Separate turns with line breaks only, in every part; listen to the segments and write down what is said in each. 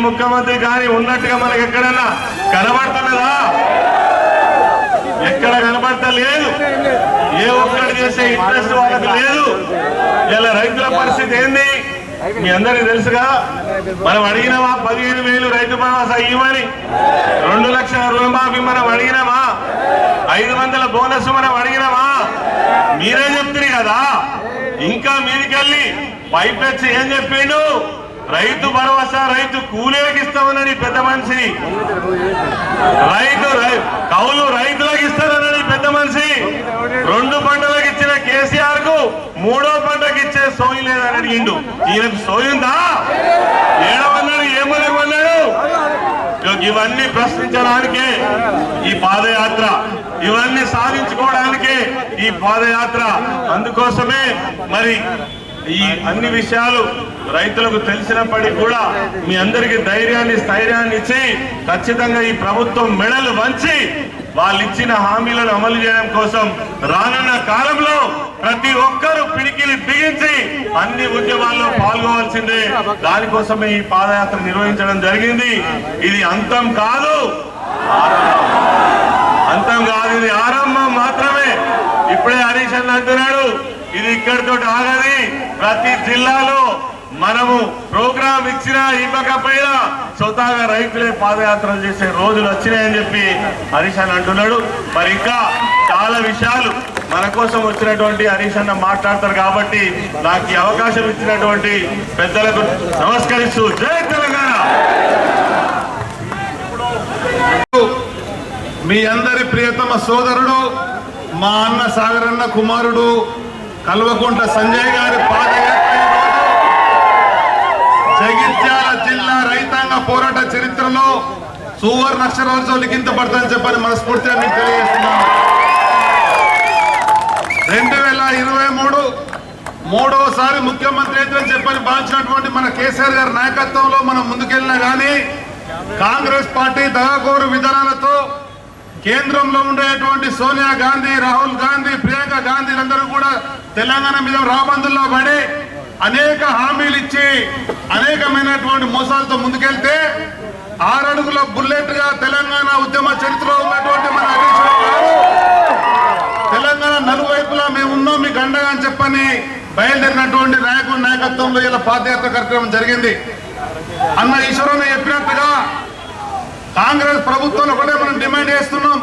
ముఖ్యమంత్రి కానీ ఉన్నట్టుగా మనకి ఎక్కడన్నా కనబడుతున్నదా? ఎక్కడ కనబడతలేదు. ఏ ఒక్కటి చేసే ఇంట్రెస్ట్ వాళ్ళకి లేదు. ఇలా రైతుల పరిస్థితి ఏంది మీ అందరికి తెలుసుగా. మనం అడిగినామా 15,000 రైతు భరోసా ఇవ్వమని? 2 లక్షల రుణమాఫీ మనం అడిగినామా? 500 బోనస్ మనం అడిగినామా? మీరే చెప్తున్నారు కదా. ఇంకా మీదికెళ్ళి పైపెచ్చి ఏం చెప్పిండు? రైతు భరోసా రైతు కూలీలకు ఇస్తామన్నాడు పెద్ద మనిషి. కౌలు రైతులకు ఇస్తారన్నాడు పెద్ద మనిషి. 2 పంటలకు ఇచ్చిన కేసీఆర్ కు 3వ పంటకు ఇచ్చే సోయి లేదని అడిగిండు. ఈయనకు సోయిందా? ఏడవన్నాడు, ఏమని కొన్నాడు? ఇవన్నీ ప్రశ్నించడానికే ఈ పాదయాత్ర, ఇవన్నీ సాధించుకోవడానికే ఈ పాదయాత్ర. అందుకోసమే మరి ఈ అన్ని విషయాలు రైతులకు తెలిసినప్పటికీ కూడా మీ అందరికీ ధైర్యాన్ని స్థైర్యాన్ని ఇచ్చి ఖచ్చితంగా ఈ ప్రభుత్వం మెడలు వంచి వాళ్ళు ఇచ్చిన హామీలను అమలు చేయడం కోసం రానున్న కాలంలో ప్రతి ఒక్కరూ పిడికిలి బిగించి అన్ని ఉద్యమాల్లో పాల్గొవాల్సిందే. దానికోసమే ఈ పాదయాత్ర నిర్వహించడం జరిగింది. ఇది అంతం కాదు, ఇది ఆరంభం మాత్రమే. ఇప్పుడే హరీష్ అన్న అంటున్నాడు ఇది ఇక్కడితో ఆగది. ప్రతి జిల్లాలో మనము ప్రోగ్రాం ఇచ్చినా ఇవ్వకపోయినా స్వతహాగా రైతులే పాదయాత్రలు చేసే రోజులు వచ్చినాయని చెప్పి హరీష్ అన్న అంటున్నాడు. మరి ఇంకా చాలా విషయాలు మన కోసం వచ్చినటువంటి హరీష్ అన్న మాట్లాడతారు కాబట్టి నాకు ఈ అవకాశం ఇచ్చినటువంటి పెద్దలకు నమస్కరిస్తూ జై తెలంగాణ.
మీ అందరి ప్రియతమ సోదరుడు మా అన్న సాగరన్న కుమారుడు కల్వకుంట్ల సంజయ్ గారి పాదయాత్ర జగిత్యాల జిల్లా రైతాంగ పోరాట చరిత్రలో సువర్ణ అక్షరాలతో లిఖించబడతానని చెప్పని మనస్ఫూర్తిగా మీకు తెలియజేస్తున్నాను. 2023 మూడోసారి ముఖ్యమంత్రి అయితే చెప్పని భావించినటువంటి మన కేసీఆర్ గారి నాయకత్వంలో మనం ముందుకెళ్ళినా కానీ కాంగ్రెస్ పార్టీ దగాకోరు విధానాలతో కేంద్రంలో ఉండేటువంటి సోనియా గాంధీ, రాహుల్ గాంధీ, ప్రియాంక గాంధీలందరూ కూడా తెలంగాణ మీద రాబందుల్లో పడి అనేక హామీలు ఇచ్చి అనేకమైనటువంటి మోసాలతో ముందుకెళ్తే 6 అడుగుల బుల్లెట్ గా తెలంగాణ ఉద్యమ చరిత్రలో ఉన్నటువంటి మన హరీష్ రావు గారు తెలంగాణ నలువైపులా మేము ఉన్నాం మీకు అండగా అని చెప్పని బయలుదేరినటువంటి నాయకుల నాయకత్వంలో ఇలా పాదయాత్ర కార్యక్రమం జరిగింది. అన్న ఈశ్వరన్న చెప్పినట్టుగా కాంగ్రెస్ ప్రభుత్వం ఒకటే మనం డిమాండ్ చేస్తున్నాం.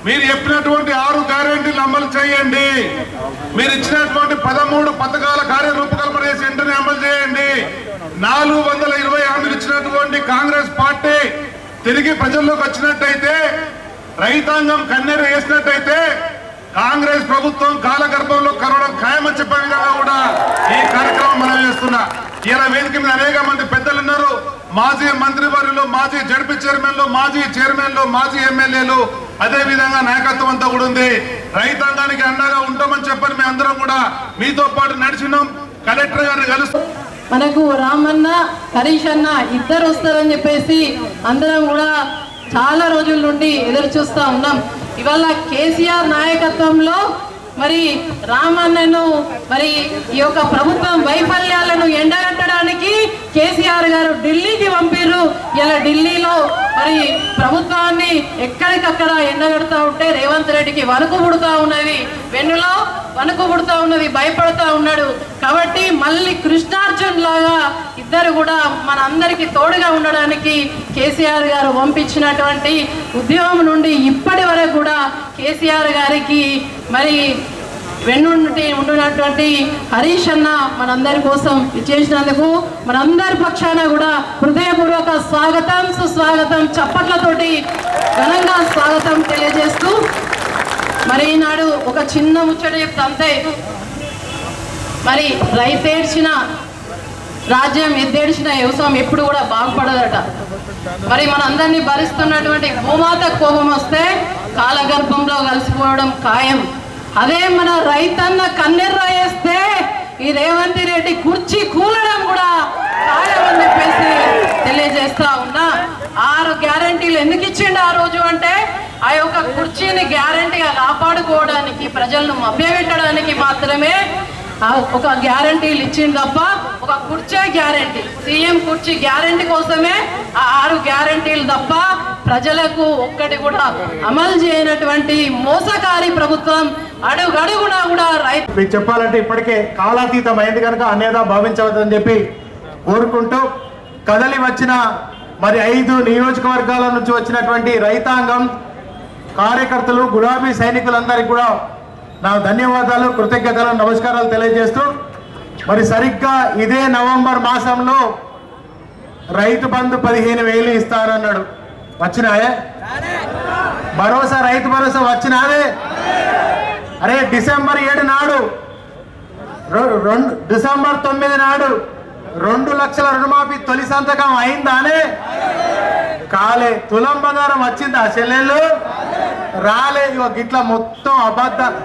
మీరు చెప్పినటువంటి 6 గ్యారెంటీలు అమలు చేయండి. మీరు ఇచ్చినటువంటి 13 పథకాల కార్యరూపకల్పన చేసి వెంటనే అమలు చేయండి. 420 హామీలు ఇచ్చినటువంటి కాంగ్రెస్ పార్టీ తిరిగి ప్రజల్లోకి వచ్చినట్టయితే, రైతాంగం కన్నెర వేసినట్టయితే కాంగ్రెస్ ప్రభుత్వం కాలగర్భంలో కరవడం ఖాయమని చెప్పే విధంగా కూడా ఈ కార్యక్రమం మనం చేస్తున్నా. ఇలా వేదిక మీద అనేక మంది పెద్దలు ఉన్నారు. మాజీ మంత్రివర్యులు, మాజీ జడ్పీ చైర్మన్లు, మాజీ చైర్మన్లు, మాజీ ఎమ్మెల్యేలు, అదే విధంగా నాయకత్వం అంతా కూడా ఉంది. రైతాంగానికి అండగా ఉంటామని చెప్పని మేము అందరం కూడా మీతో పాటు నడిచినాం. కలెక్టర్ గారిని కలుస్తాం.
మనకు రామన్న, హరీష్ అన్న ఇద్దరు వస్తారని చెప్పేసి అందరం కూడా చాలా రోజుల నుండి ఎదురు చూస్తా ఉన్నాం. ఇవాళ కేసీఆర్ నాయకత్వంలో మరి రామన్నను మరి ఈ యొక్క ప్రభుత్వం వైఫల్యాలను ఎండగట్టడానికి కేసీఆర్ గారు ఢిల్లీకి పంపిర్రు. ఇలా ఢిల్లీలో మరి ప్రభుత్వాన్ని ఎక్కడికక్కడ ఎండగడుతూ ఉంటే రేవంత్ రెడ్డికి వణుకు పుడుతూ ఉన్నది, వెన్నులో వణుకు పుడుతూ ఉన్నది, భయపడుతూ ఉన్నాడు. కాబట్టి మళ్ళీ కృష్ణార్జున్ లాగా ఇద్దరు కూడా మన అందరికీ తోడుగా ఉండడానికి కేసీఆర్ గారు పంపించినటువంటి ఉద్యమం నుండి ఇప్పటి వరకు కూడా కేసీఆర్ గారికి మరి వెన్నుండి ఉంటున్నటువంటి హరీష్ అన్న మనందరి కోసం ఇచ్చేసినందుకు మనందరి పక్షాన కూడా హృదయపూర్వక స్వాగతం, సుస్వాగతం, చప్పట్లతోటి ఘనంగా స్వాగతం తెలియజేస్తూ మరి ఈనాడు ఒక చిన్న ముచ్చట చెప్తా అంతే. మరి రైతేడ్చిన రాజ్యం, ఎద్దేడ్చిన వ్యవసాయం ఎప్పుడు కూడా బాగుపడదట. మరి మనందరినీ భరిస్తున్నటువంటి భూమాత కోపం వస్తే కాలగర్భంలో కలిసిపోవడం ఖాయం. అదే మన రైతన్న కన్నెర్ర వేస్తే ఈ రేవంత్ రెడ్డి కుర్చీ కూలడం కూడా ఖాయమని చెప్పేసి తెలియజేస్తా ఉన్నా. 6 గ్యారంటీలు ఎందుకు ఇచ్చిండు ఆ రోజు అంటే ఆ యొక్క కుర్చీని గ్యారంటీగా కాపాడుకోవడానికి, ప్రజలను మభ్యపెట్టడానికి మాత్రమే ఒక గ్యారంటీలు ఇచ్చింది తప్ప ఒక కుర్చీ గ్యారంటీ, సీఎం కుర్చీ గ్యారంటీ కోసమే ఆ 6 గ్యారంటీలు తప్ప ప్రజలకు ఒక్కటి కూడా అమలు చేయనటువంటి మోసకారి ప్రభుత్వం అడుగడుగునా కూడా
మీకు చెప్పాలంటే ఇప్పటికే కాలాతీతం అయింది కనుక అన్యదా భావించవద్దని చెప్పి కోరుకుంటూ కదలి వచ్చిన మరి 5 నియోజకవర్గాల నుంచి వచ్చినటువంటి రైతాంగం, కార్యకర్తలు, గులాబీ సైనికులందరికీ కూడా నా ధన్యవాదాలు, కృతజ్ఞతలు, నమస్కారాలు తెలియజేస్తూ మరి సరిగ్గా ఇదే నవంబర్ మాసంలో రైతు బంధు 15,000 ఇస్తానన్నాడు. వచ్చినాయే? భరోసా, రైతు భరోసా వచ్చినాదే? అరే డిసెంబర్ 7 నాడు, డిసెంబర్ 9 నాడు 2 లక్షల రుణమాఫీ తొలి సంతకం అయిందానే? కాలే. తులం బంగారం వచ్చిందా చెల్లెళ్ళు? రాలే. ఇట్లా మొత్తం అబద్ధాలు.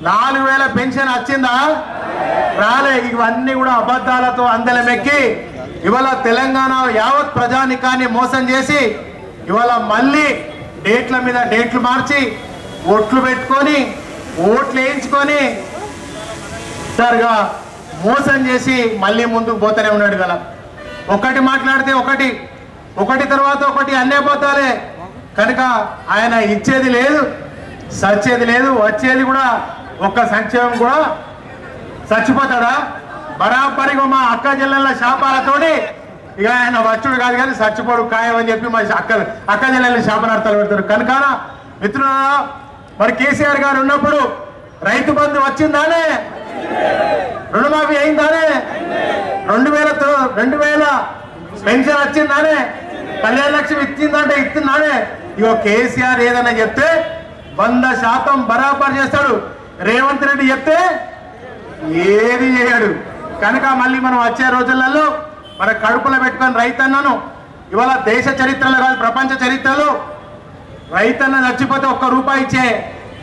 4,000 పెన్షన్ వచ్చిందా? రాలే. ఇవన్నీ కూడా అబద్ధాలతో అందలమెక్కి ఇవాళ తెలంగాణ యావత్ ప్రజానికాన్ని మోసం చేసి ఇవాళ మళ్ళీ డేట్ల మీద డేట్లు మార్చి ఓట్లు పెట్టుకొని ఓట్లు వేయించుకొని సరిగా మోసం చేసి మళ్ళీ ముందుకు పోతూనే ఉన్నాడు కదా. ఒకటి మాట్లాడితే ఒకటి తర్వాత ఒకటి అన్నే పోతాలే కనుక ఆయన ఇచ్చేది లేదు, సచ్చేది లేదు, వచ్చేది కూడా ఒక్క సంక్షేమం కూడా. చచ్చిపోతాడా? బరాబరిగా మా అక్క చెల్లెళ్ళ శాపాలతోటి ఇక ఆయన వచ్చుడు కాదు కానీ చచ్చిపోడు ఖాయం అని చెప్పి మా అక్క చెల్లెళ్ళ శాపనార్థాలు పెడతారు. కనుక మిత్రులారా, మరి కేసీఆర్ గారు ఉన్నప్పుడు రైతు బంధు వచ్చిందానే? రుణమాఫీ అయిందానే? 2,000 పెన్షన్ వచ్చిందానే? కళ్యాణ లక్ష్మి ఇచ్చిందంటే ఇస్తుందానే? ఇగో కేసీఆర్ ఏదైనా చెప్తే 100% బరాబర్ చేస్తాడు. రేవంత్ రెడ్డి చెప్తే ఏది చేయడు. కనుక మళ్ళీ మనం వచ్చే రోజులలో మన కడుపులో పెట్టుకొని రైతన్నను ఇవాళ దేశ చరిత్రలో కాదు ప్రపంచ చరిత్రలో రైతన్న చచ్చిపోతే ₹1 ఇచ్చే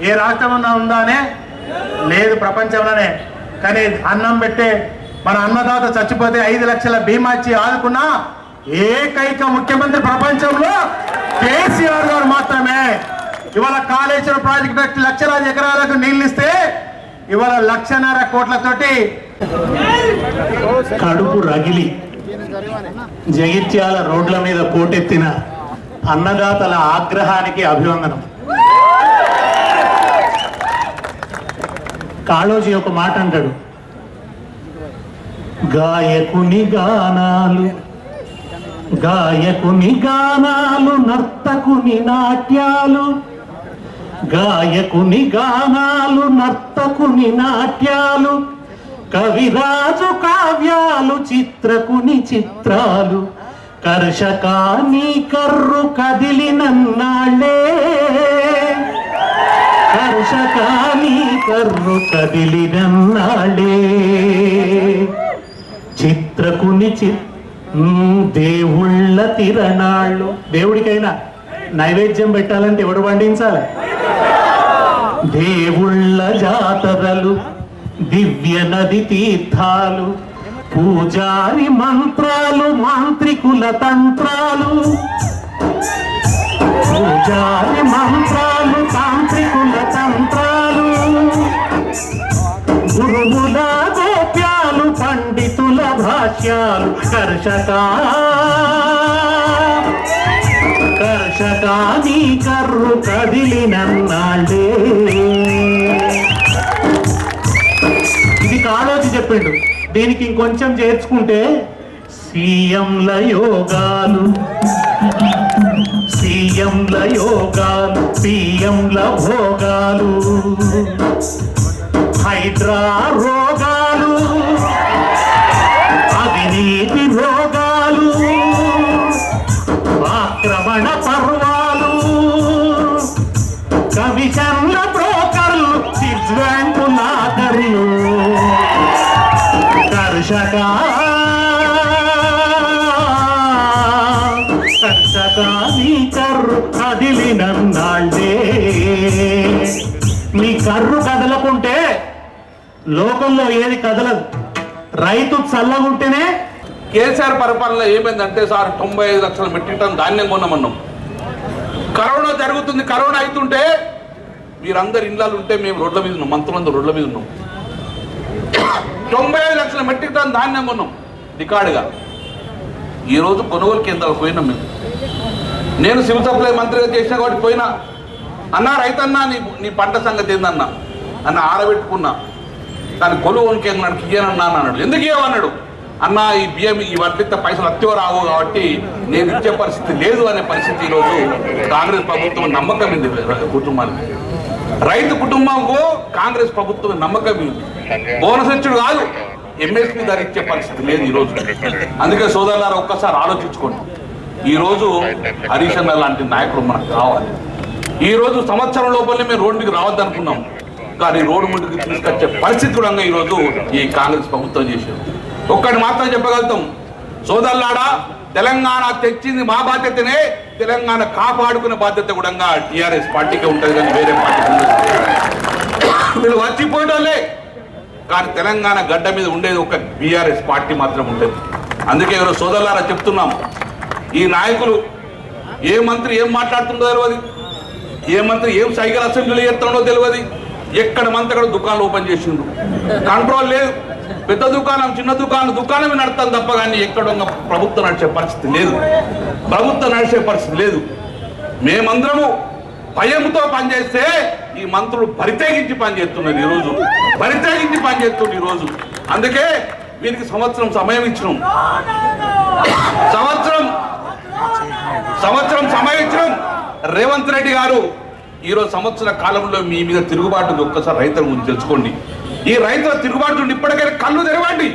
ఏ రాష్ట్రం ఉందానే? లేదు ప్రపంచంలోనే. కానీ అన్నం పెట్టే మన అన్నదాత చచ్చిపోతే 5 లక్షల బీమా ఇచ్చి ఆదుకున్న ఏకైక ముఖ్యమంత్రి ప్రపంచంలో కేసీఆర్ గారు మాత్రమే. ఇవాళ కాళేశ్వరం ప్రాజెక్టు లక్షలాది ఎకరాలకు నీళ్లు ఇస్తే ఇవాళ 1,50,000 కోట్లతోటి
కడుపు రగిలి జగిత్యాల రోడ్ల మీద పోటెత్తిన అన్నదాతల ఆగ్రహానికి అభివందనం. కాళోజీ ఒక మాట అంటాడు, గాయకుని గానాలు నర్తకుని నాట్యాలు, గాయకుని గానాలు నర్తకుని నాట్యాలు, కవిరాజు కావ్యాలు చిత్రకుని చిత్రాలు, కర్షకాని కర్రు కదిలినన్నాళ్ళే, కర్షకాని కర్రు కదిలినన్నాళ్ళే, చిత్రకుని దేవుళ్ళ తిరణాళ్ళు. దేవుడికైనా నైవేద్యం పెట్టాలంటే ఎవడు పండించాలి? దేవుళ్ళ జాతరలు, దివ్య నది తీర్థాలు, పూజారి మంత్రాలు, మాంత్రికుల తంత్రాలు, పూజారి మంత్రాలు, తాంత్రికుల తంత్రాలు, గురువుల గోప్యాలు, పండితుల భాష్యాలు, కర్షకాని కర్రు కదిలినన్నాళ్ళే. ఇది కాళోజీ చెప్పిండు. దీనికి ఇంకొంచెం చేర్చుకుంటే సీఎంల యోగాలు, పిఎంల భోగాలు, హైడ్రా రోగాలు, అవినీతి రోగాలు, ఆక్రమణ పర్వాలు, కమిషన్ల బ్రోకర్లు, సిడ్స్ బ్యాంకు లాకర్లు, కర్షకాని కర్రు కదిలినన్నాళ్ళే. నీ కర్రు కదలకుంటే లోకంలో ఏది కదలదు. రైతు చల్లగుంటేనే.
కేసీఆర్ పరిపాలన ఏమైందంటే సార్ 95 లక్షల మెట్రిక్ టన్ ధాన్యం కొన్నామన్నాం. కరోనా జరుగుతుంది, కరోనా అవుతుంటే మీరందరు ఇళ్ళలు ఉంటే మేము రోడ్ల మీద ఉన్నాం, మంత్రులందరూ రోడ్ల మీద ఉన్నాం. 95 లక్షల మెట్రిక్ టన్ ధాన్యం కొన్నాం రికార్డుగా. ఈరోజు కొనుగోలు కేంద్రాలు పోయినాం మేము. నేను సివిల్ సప్లై మంత్రిగా చేసిన కాబట్టి పోయినా, అన్నా రైతన్నా నీ పంట సంగతి ఏందన్నా అన్న ఆరబెట్టుకున్నా, కానీ కొనుగోలు కేంద్రానికి ఇయ్యనన్నా అన్నాడు. ఎందుకు ఇవ్వన్నాడు? అన్న ఈ బియ్యం ఈ వర్తిత పైసలు అత్యవ రావు కాబట్టి నేను ఇచ్చే పరిస్థితి లేదు అనే పరిస్థితి ఈరోజు కాంగ్రెస్ ప్రభుత్వం నమ్మకం ఉంది కుటుంబానికి. రైతు కుటుంబంకు కాంగ్రెస్ ప్రభుత్వం నమ్మకం ఉంది. బోనస్ ఇచ్చుడు కాదు, ఎంఎస్పీ ధర ఇచ్చే పరిస్థితి లేదు ఈరోజు. అందుకే సోదరులారా ఒక్కసారి ఆలోచించుకోండి. ఈరోజు హరీష్ అన్న లాంటి నాయకులు మనకు కావాలి. ఈరోజు సంవత్సరం లోపలనే మేము రోడ్డుకి రావద్దనుకున్నాం, కానీ రోడ్డు ముందుకు తీసుకొచ్చే పరిస్థితి కూడా ఈరోజు ఈ కాంగ్రెస్ ప్రభుత్వం చేసేది. ఒక్కటి మాత్రం చెప్పగలుగుతాం, సోదరులారా, తెలంగాణ తెచ్చింది మా బాధ్యతనే, తెలంగాణ కాపాడుకునే బాధ్యత కూడా టీఆర్ఎస్ పార్టీకి ఉంటుంది, కానీ వేరే పార్టీకి ఉండదు. వీళ్ళు వచ్చిపోవడంలే, కానీ తెలంగాణ గడ్డ మీద ఉండేది ఒక బీఆర్ఎస్ పార్టీ మాత్రం ఉంటుంది. అందుకే ఎవరో సోదరులారా చెప్తున్నాం, ఈ నాయకులు ఏ మంత్రి ఏం మాట్లాడుతుండో తెలియదు, ఏ మంత్రి ఏం సైకిల్ అసెంబ్లీలో చేస్తుండో తెలియదు. ఎక్కడ మంత్రి అక్కడ దుకాణాలు ఓపెన్ చేసిండు, కంట్రోల్ లేదు. పెద్ద దుకాణం చిన్న దుకాణం నడతాను తప్ప కానీ ఎక్కడ ప్రభుత్వం నడిచే పరిస్థితి లేదు, ప్రభుత్వం నడిచే పరిస్థితి లేదు. మేమందరము భయంతో పనిచేస్తే ఈ మంత్రులు పరితేగించి పనిచేస్తున్నారు ఈరోజు, పరితేగించి పనిచేస్తున్నారు ఈరోజు. అందుకే వీరికి సంవత్సరం సమయం ఇచ్చినాం, సంవత్సరం సమయం ఇచ్చినాం. రేవంత్ రెడ్డి గారు ఈరోజు సంవత్సర కాలంలో మీ మీద తిరుగుబాటు ఒక్కసారి రైతుల గురించి తెలుసుకోండి. ఈ రైతుల తిరుగుబాటు ఇప్పటికైనా కళ్ళు తెరవండి.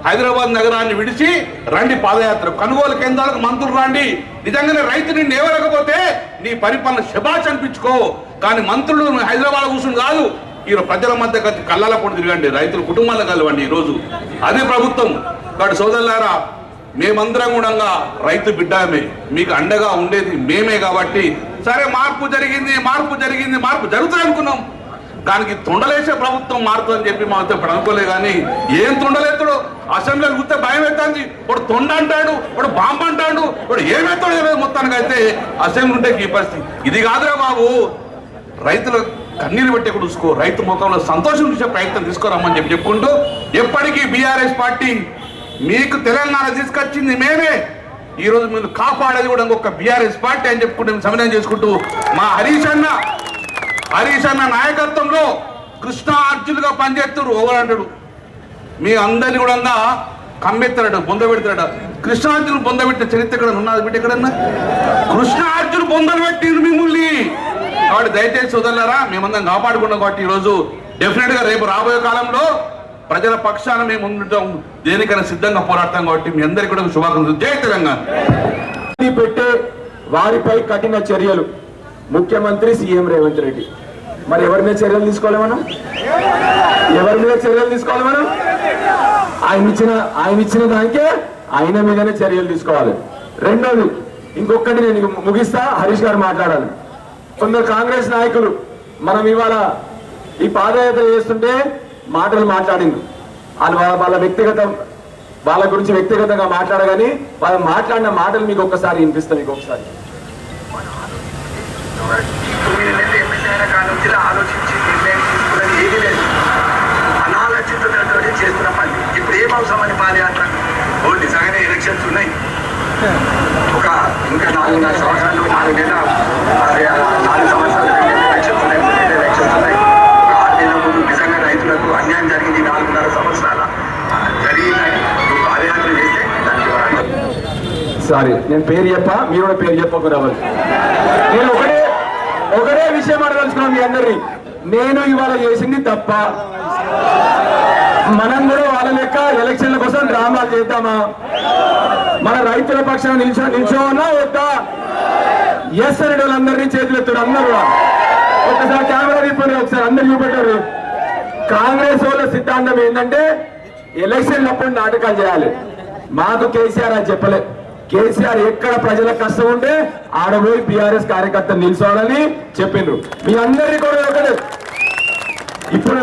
హైదరాబాద్ నగరాన్ని విడిచి రండి పాదయాత్ర, కొనుగోలు కేంద్రాలకు మంత్రులు రండి. నిజంగానే రైతు నిన్ను ఏవలేకపోతే నీ పరిపాలన శబాష్ అనిపించుకో, కానీ మంత్రులు హైదరాబాద్ కూర్చుని కాదు, ఈరోజు ప్రజల మధ్య కళ్ళాల కూడా తిరగండి, రైతుల కుటుంబాలకు కలవండి. ఈరోజు అదే ప్రభుత్వం. కాబట్టి సోదరులారా, మేమందరం కూడా రైతు బిడ్డమే, మీకు అండగా ఉండేది మేమే. కాబట్టి సరే మార్పు జరిగింది జరుగుతుంది అనుకున్నాం, దానికి తొండలేసే ప్రభుత్వం మారుతుందని చెప్పి మాతో ఇప్పుడు అనుకోలే. కానీ ఏం తొండలేస్తాడు, అసెంబ్లీలో కూర్చొని భయం అవుతుంది. వాడు తొండ అంటాడు, వాడు బాంబు అంటాడు, వాడు ఏమవుతాడు తెలియదు. మొత్తానికి అయితే అసెంబ్లీ ఉంటే ఈ పరిస్థితి. ఇది కాదురా బాబు, రైతుల కన్నీరు పెట్టి చూసుకో, రైతు ముఖంలో సంతోషం చూసే ప్రయత్నం తీసుకురమ్మని చెప్పుకుంటూ, ఎప్పటికీ బీఆర్ఎస్ పార్టీ మీకు తెలంగాణ తీసుకొచ్చింది మేమే, ఈరోజు మీరు కాపాడేది కూడా ఇంకొక బీఆర్ఎస్ పార్టీ అని చెప్పుకుంటూ సమన్వయం చేసుకుంటూ, మా హరీష్ అన్న నాయకత్వంలో కృష్ణా అర్జునులుగా పనిచేస్తారు. ఓవరంటాడు మీ అందరినీ కూడా కమ్మెత్తాడు, బొంద పెడతాడు. కృష్ణార్జును బొంద పెట్టిన చరిత్ర ఎక్కడ ఉన్నది బిడ్డ? ఎక్కడన్నా కృష్ణార్జును బొందలు పెట్టింది మిమ్మల్ని. కాబట్టి దయచేసి సోదరులారా, మేమందరం కాపాడుకున్నాం. కాబట్టి ఈరోజు డెఫినెట్ గా రేపు రాబోయే కాలంలో ప్రజల పక్షాన మేము ఉండటం, దేనికైనా సిద్ధంగా పోరాడతాం. కాబట్టి మీ అందరికీ కూడా శుభాకాంక్షలు. జై తెలంగాణ.
పెట్టే వారిపై కఠిన చర్యలు ముఖ్యమంత్రి సీఎం రేవంత్ రెడ్డి. మరి ఎవరి మీద చర్యలు తీసుకోవాలి మనం? ఆయన ఇచ్చిన దానికే ఆయన మీదనే చర్యలు తీసుకోవాలి. రెండోది, ఇంకొకటి నేను ముగిస్తా, హరీష్ గారు మాట్లాడాలి. కొందరు కాంగ్రెస్ నాయకులు మనం ఇవాళ ఈ పాదయాత్ర చేస్తుంటే మాటలు మాట్లాడింది, వాళ్ళ గురించి వ్యక్తిగతంగా మాట్లాడగాని వాళ్ళు మాట్లాడిన మాటలు మీకు ఒక్కసారి వినిపిస్తాను. మీకు ఒకసారి
ఆలోచించి నిర్ణయం తీసుకున్నది ఏది లేదు, అనాలోచితతో చేస్తున్న పని. ఇప్పుడు ఏం అవసరం అని పాదయాత్ర? నిజంగానే ఎలక్షన్స్ ఉన్నాయి, ఇంకా 4 సంవత్సరాలు 4 సంవత్సరాలు ఎలక్షన్స్ ఉన్నాయి, ఎలక్షన్స్ ఉన్నాయి. 6 నెలల ముందు నిజంగా రైతులకు అన్యాయం జరిగింది, 4.5 సంవత్సరాల జరిగిందని పాదయాత్ర చేస్తే దానికి
సారీ నేను పేరు చెప్పా, మీరు కూడా పేరు చెప్పకూడదు. నేను ఒకటే విషయం అడగలుచుకున్నాను మీ అందరినీ. నేను ఇవాళ చేసింది తప్ప? మనం కూడా వాళ్ళ లెక్క ఎలక్షన్ల కోసం డ్రామాలు చేద్దామా? మన రైతుల పక్షాన నిల్చోనా వద్దా? ఎస్ అనే వాళ్ళందరినీ చేతులు ఎత్తాడు అందరూ. ఒకసారి కెమెరా తిప్పండి, ఒకసారి అందరు చూపెట్టారు. కాంగ్రెస్ వాళ్ళ సిద్ధాంతం ఏంటంటే ఎలక్షన్లప్పుడు నాటకాలు చేయాలి. మాకు కేసీఆర్ అని చెప్పలే. కేసీఆర్ ఎక్కడ ప్రజల కష్టం ఉంటే ఆడబోయి బీఆర్ఎస్ కార్యకర్తలు నిల్చోవాలని చెప్పిండ్రు. మీ అందరినీ కూడా ఒకటి, ఇప్పుడు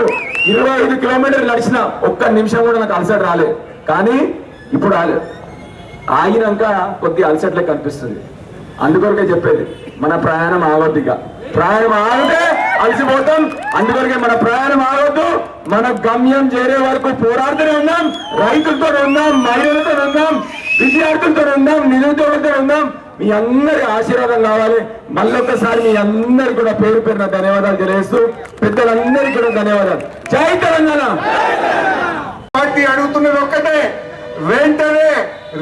25 కిలోమీటర్లు నడిచిన ఒక్క నిమిషం కూడా నాకు అలసట రాలేదు. కానీ ఇప్పుడు ఆగినాక కొద్ది అలసట్లే కనిపిస్తుంది. అందుకొరకే చెప్పేది, మన ప్రయాణం ఆగొద్దిగా. ప్రయాణం ఆగితే
అలసిపోతాం. అందువల్లే మన ప్రయాణం ఆగొద్దు. మన గమ్యం చేరే వరకు పోరాడుతూనే ఉన్నాం. రైతులతో ఉన్నాం, మహిళలతో ఉన్నాం, విద్యార్థులతో ఉన్నాం, నిరుద్యోగులతో ఉన్నాం. మీ అందరి ఆశీర్వాదం కావాలి. మళ్ళొక్కసారి మీ అందరికి కూడా పేరు పేరున ధన్యవాదాలు తెలియజేస్తూ పెద్దలందరికీ కూడా ధన్యవాదాలు. జై తెలంగాణ.
పార్టీ అడుగుతున్నది ఒక్కటే, వెంటనే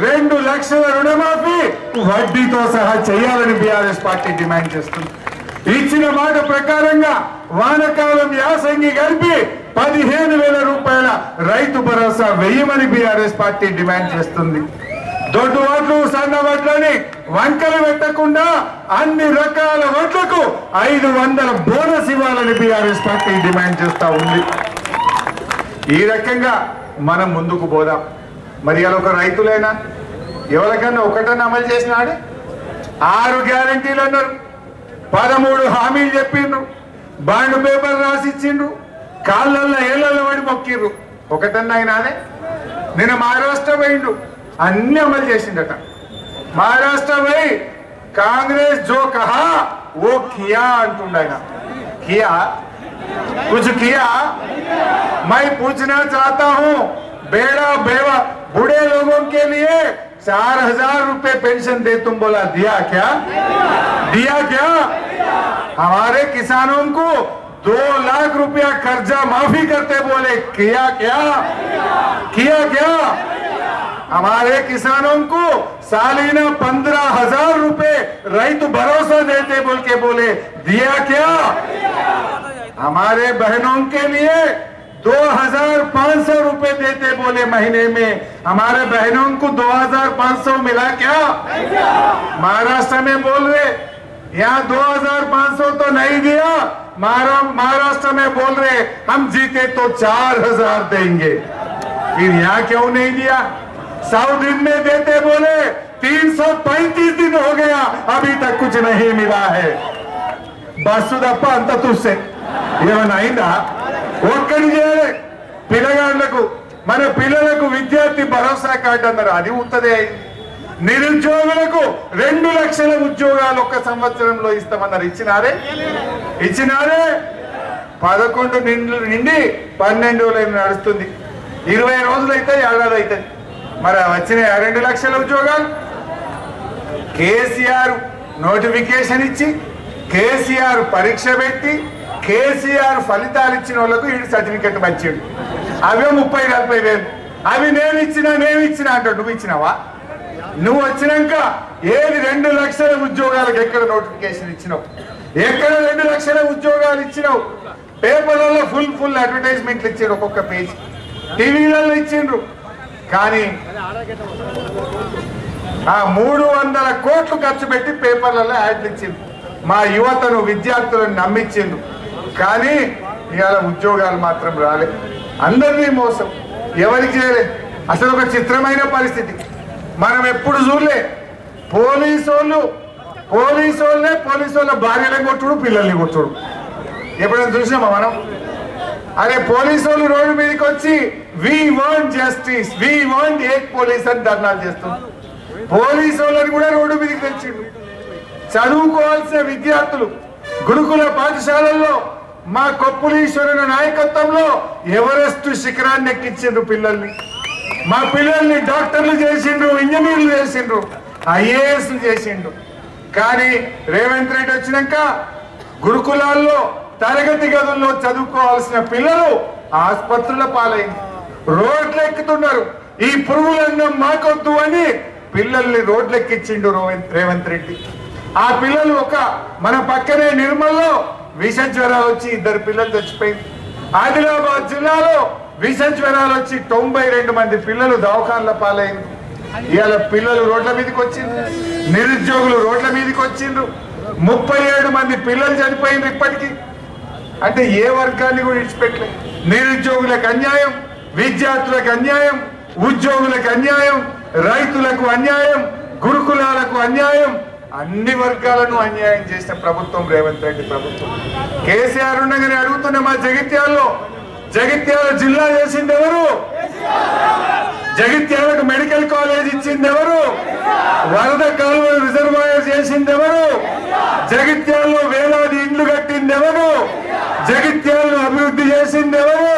2 లక్షల రుణమాఫీ వడ్డీతో సహా చేయాలని బీఆర్ఎస్ పార్టీ డిమాండ్ చేస్తుంది. ఇచ్చిన మాట ప్రకారంగా వానకాలం యాసంగి కలిపి 15,000 రూపాయల రైతు భరోసా వేయమని బీఆర్ఎస్ పార్టీ డిమాండ్ చేస్తుంది. దొడ్డు వడ్లు, సన్న వడ్లని వంకలు పెట్టకుండా అన్ని రకాల వడ్లకు 500 బోనస్ ఇవ్వాలని బీఆర్ఎస్ పార్టీ డిమాండ్ చేస్తా ఉంది. ఈ రకంగా మనం ముందుకు పోదాం. మరి అలా ఒక రైతులైనా ఎవరికన్నా ఒకటన్నా అమలు చేసినాడే? 6 గ్యారంటీలు అన్నారు, 13 హామీలు చెప్పిండ్రు, బాండ్ పేపర్ రాసిచ్చిండ్రు, కాళ్ళల్లో ఏళ్ళల్లో పడి మొక్కిండ్రు. ఒకటన్నా అయినాదే? నిన్న మహారాష్ట్ర పోయిండు, అన్ని అమలు చేసిండట. మహారాష్ట్ర పోయి కాంగ్రెస్ జో కహా ఓ కియా అంటుండ ఆయన. కియా कुछ किया? मैं पूछना चाहता हूँ, बेड़ा बेवा बूढ़े लोगों के लिए 4,000 रुपए पेंशन दे तुम बोला, दिया क्या? दिया क्या? हमारे किसानों को 2 लाख रुपया कर्जा माफी करते बोले, किया क्या? किया क्या? हमारे किसानों को सालीना 15,000 रुपए रैतु भरोसा देते बोल के बोले, दिया क्या? हमारे बहनों के लिए 2,500 रुपए देते बोले महीने में, हमारे बहनों को 2,500 मिला क्या? महाराष्ट्र में बोल रहे यहाँ 2,500 तो नहीं दिया, महाराष्ट्र में बोल रहे हम जीते तो 4,000 देंगे। फिर यहाँ क्यों नहीं दिया? 100 दिन में देते बोले, 335 दिन हो गया, अभी तक कुछ नहीं मिला है. బస్సుదప్ప అంత చూస్తే ఏమైనా అయిందా? ఒక్కడి చేయాలి. పిల్లగాళ్లకు, మన పిల్లలకు విద్యార్థి భరోసా కార్డు అన్నారు, అది ఉత్తదే అయింది. నిరుద్యోగులకు 2 లక్షల ఉద్యోగాలు 1 సంవత్సరంలో ఇస్తామన్నారు, ఇచ్చినారే? ఇచ్చినారే? 11 నిండి 12 నడుస్తుంది. 20 రోజులు అయితే ఏడాది అవుతుంది. మరి వచ్చిన 2 లక్షల ఉద్యోగాలు కేసీఆర్ నోటిఫికేషన్ ఇచ్చి, కేసీఆర్ పరీక్ష పెట్టి, కేసీఆర్ ఫలితాలు ఇచ్చిన వాళ్ళకు ఈ సర్టిఫికెట్ మంచిది. అవే 30-40 వేలు. అవి నేను ఇచ్చిన అంటాడు. నువ్వు ఇచ్చినావా? నువ్వు వచ్చినాక ఏది 2 లక్షల ఉద్యోగాలకు ఎక్కడ నోటిఫికేషన్ ఇచ్చినావు? ఎక్కడ 2 లక్షల ఉద్యోగాలు ఇచ్చినావు? పేపర్లలో ఫుల్ అడ్వర్టైజ్మెంట్లు ఇచ్చారు, ఒక్కొక్క పేజీ. టీవీలలో ఇచ్చిండ్రు. కానీ 300 కోట్లు ఖర్చు పెట్టి పేపర్లలో యాడ్లు ఇచ్చిండ్రు. మా యువతను, విద్యార్థులను నమ్మించిండ్రు. కానీ ఇవాళ ఉద్యోగాలు మాత్రం రాలే. అందరినీ మోసం, ఎవరికి చేయలే. అసలు ఒక చిత్రమైన పరిస్థితి మనం ఎప్పుడు చూడలే. పోలీసు వాళ్ళ భార్యలను కొట్టుడు, పిల్లల్ని కొట్టుడు ఎప్పుడైనా చూసినామా మనం? అరే పోలీసు వాళ్ళు రోడ్డు మీదకి వచ్చి we want justice, we want ఏక్ పోలీస్ అని ధర్నాలు చేస్తుంది. పోలీసు వాళ్ళని కూడా రోడ్డు మీదకి తెచ్చిండు. చదువుకోవాల్సిన విద్యార్థులు గురుకుల పాఠశాలల్లో మా కొప్పులీశ్వరుని నాయకత్వంలో ఎవరెస్ట్ శిఖరాన్ని ఎక్కించిండ్రు పిల్లల్ని. మా పిల్లల్ని డాక్టర్లు చేసిండ్రు, ఇంజనీర్లు చేసిండ్రు, ఐఏఎస్లు చేసిండ్రు. కానీ రేవంత్ రెడ్డి వచ్చినాక గురుకులాల్లో తరగతి గదుల్లో చదువుకోవాల్సిన పిల్లలు ఆసుపత్రుల పాలైంది, రోడ్లు ఎక్కుతున్నారు. ఈ పురుగులన్నం మాకొద్దు అని పిల్లల్ని రోడ్లు ఎక్కించిండు రేవంత్ రెడ్డి. ఆ పిల్లలు మన పక్కనే నిర్మల్లో విష జ్వరాలు వచ్చి 2 పిల్లలు చచ్చిపోయింది. ఆదిలాబాద్ జిల్లాలో విష జ్వరాలు వచ్చి 92 మంది పిల్లలు దవాఖాన్ల పాలైంది. ఇవాళ పిల్లలు రోడ్ల మీదకి వచ్చిండ్రు, నిరుద్యోగులు రోడ్ల మీదకి వచ్చిండ్రు. 37 మంది పిల్లలు చనిపోయిండ్రు ఇప్పటికీ. అంటే ఏ వర్గాన్ని కూడా ఇచ్చిపెట్టలేదు. నిరుద్యోగులకు అన్యాయం, విద్యార్థులకు అన్యాయం, ఉద్యోగులకు అన్యాయం, రైతులకు అన్యాయం, గురుకులాలకు అన్యాయం, అన్ని వర్గాలను అన్యాయం చేసిన ప్రభుత్వం రేవంత్ రెడ్డి ప్రభుత్వం. కేసీఆర్ ఉండగానే అడుగుతున్న మా జగిత్యాల జిల్లా చేసింది ఎవరు? జగిత్యాలకు మెడికల్ కాలేజ్ ఇచ్చింది ఎవరు? వరద కాలువలు రిజర్వాయర్ చేసింది ఎవరు? జగిత్యాలలో వేలాది ఇండ్లు కట్టింది ఎవరు?
జగిత్యాలను అభివృద్ధి చేసింది ఎవరు?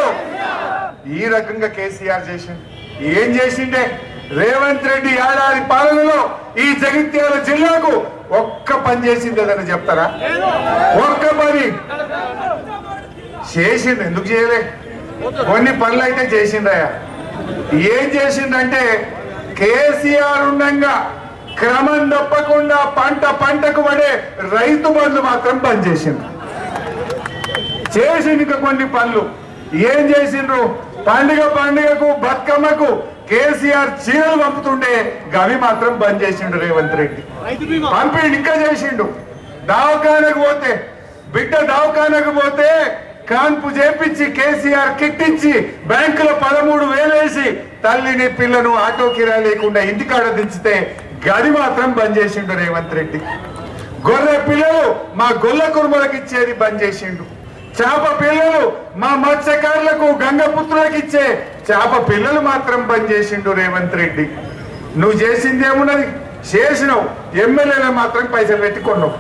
ఈ రకంగా కేసీఆర్ చేసిండు. ఏం చేసిండే? రేవంత్ రెడ్డి ఏడాది పాలనలో ఈ జగిత్యాల జిల్లాకు ఒక్క పని చేసింది ఏదని చెప్తారా? ఒక్క పని చేసిండు. ఎందుకు చేయలే? కొన్ని పనులు అయితే చేసిండయా. ఏం చేసిండంటే కేసీఆర్ ఉండగా క్రమం తప్పకుండా పంటకు పడే రైతు బంధు మాత్రం బంద్ చేసిండు. చేసిండు ఇంకా కొన్ని పనులు. ఏం చేసిండ్రు? పండుగకు బతుకమ్మకు కేసీఆర్ చీరలు పంపుతుండే గవి మాత్రం బంద్ చేసిండు రేవంత్ రెడ్డి. పంపిండు. ఇంకా చేసిండు. దవాఖానకు పోతే బిడ్డ దవాఖానకు పోతే కాన్పు చేపించి కేసీఆర్ కిట్టించి బ్యాంకులో 13,000 వేసి తల్లిని పిల్లను ఆటో కిరాయి లేకుండా ఇంటికాడ దించితే గది మాత్రం బంద్ చేసిండు రేవంత్ రెడ్డి. గొర్రె పిల్లలు మా గొల్ల కుర్మలకు ఇచ్చేది బంద్ చేసిండు. చేప పిల్లలు మా మత్స్యకారులకు గంగపుత్రులకు ఇచ్చే చేప పిల్లలు మాత్రం బంద్ చేసిండు రేవంత్ రెడ్డి. నువ్వు చేసింది ఏమున్నది? చేసినావు. ఎమ్మెల్యేలు మాత్రం పైసలు పెట్టుకున్నావు,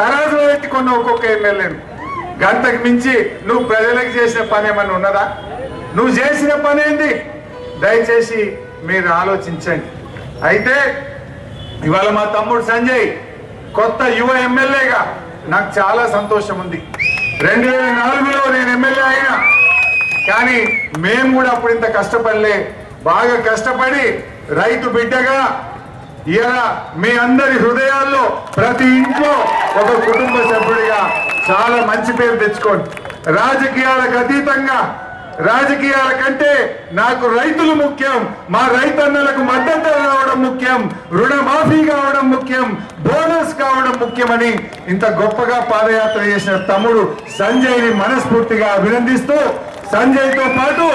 తరాజులో పెట్టుకున్నావు ఒక్కొక్క ఎమ్మెల్యేను. గంటకు మించి నువ్వు ప్రజలకు చేసిన పని ఏమన్నా ఉన్నదా? నువ్వు చేసిన పని ఏంది? దయచేసి మీరు ఆలోచించండి. అయితే ఇవాళ మా తమ్ముడు సంజయ్ కొత్త యువ ఎమ్మెల్యేగా నాకు చాలా సంతోషం ఉంది. 2004లో నేను ఎమ్మెల్యే అయినా, కానీ మేము కూడా అప్పుడు ఇంత కష్టపడలే. బాగా కష్టపడి రైతు బిడ్డగా ఇలా మీ అందరి హృదయాల్లో ప్రతి ఇంట్లో ఒక కుటుంబ సభ్యుడిగా చాలా మంచి పేరు తెచ్చుకోండి. రాజకీయాలకు అతీతంగా, రాజకీయాల కంటే నాకు రైతులు ముఖ్యం, మా రైతన్నలకు మద్దతు రావడం ముఖ్యం, రుణమాఫీ కావడం ముఖ్యం, బోనస్ కావడం ముఖ్యమని ఇంత గొప్పగా పాదయాత్ర చేసిన తమ్ముడు సంజయ్ని మనస్ఫూర్తిగా అభినందిస్తూ, సంజయ్తో పాటు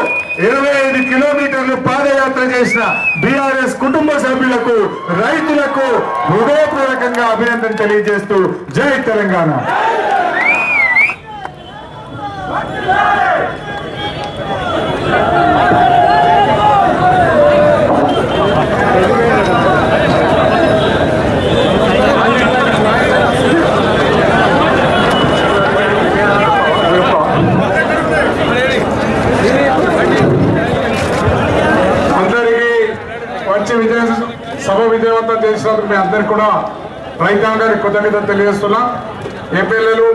25 కిలోమీటర్లు పాదయాత్ర చేసిన బీఆర్ఎస్ కుటుంబ సభ్యులకు, రైతులకు హృదయపూర్వకంగా అభినందన తెలియజేస్తూ జై తెలంగాణ. సభ విజయవంతం చేసినందుకు మీ అందరికీ కూడా రైతాంగానికి కృతజ్ఞతలు తెలియజేస్తున్నా. ఎమ్మెల్యేలు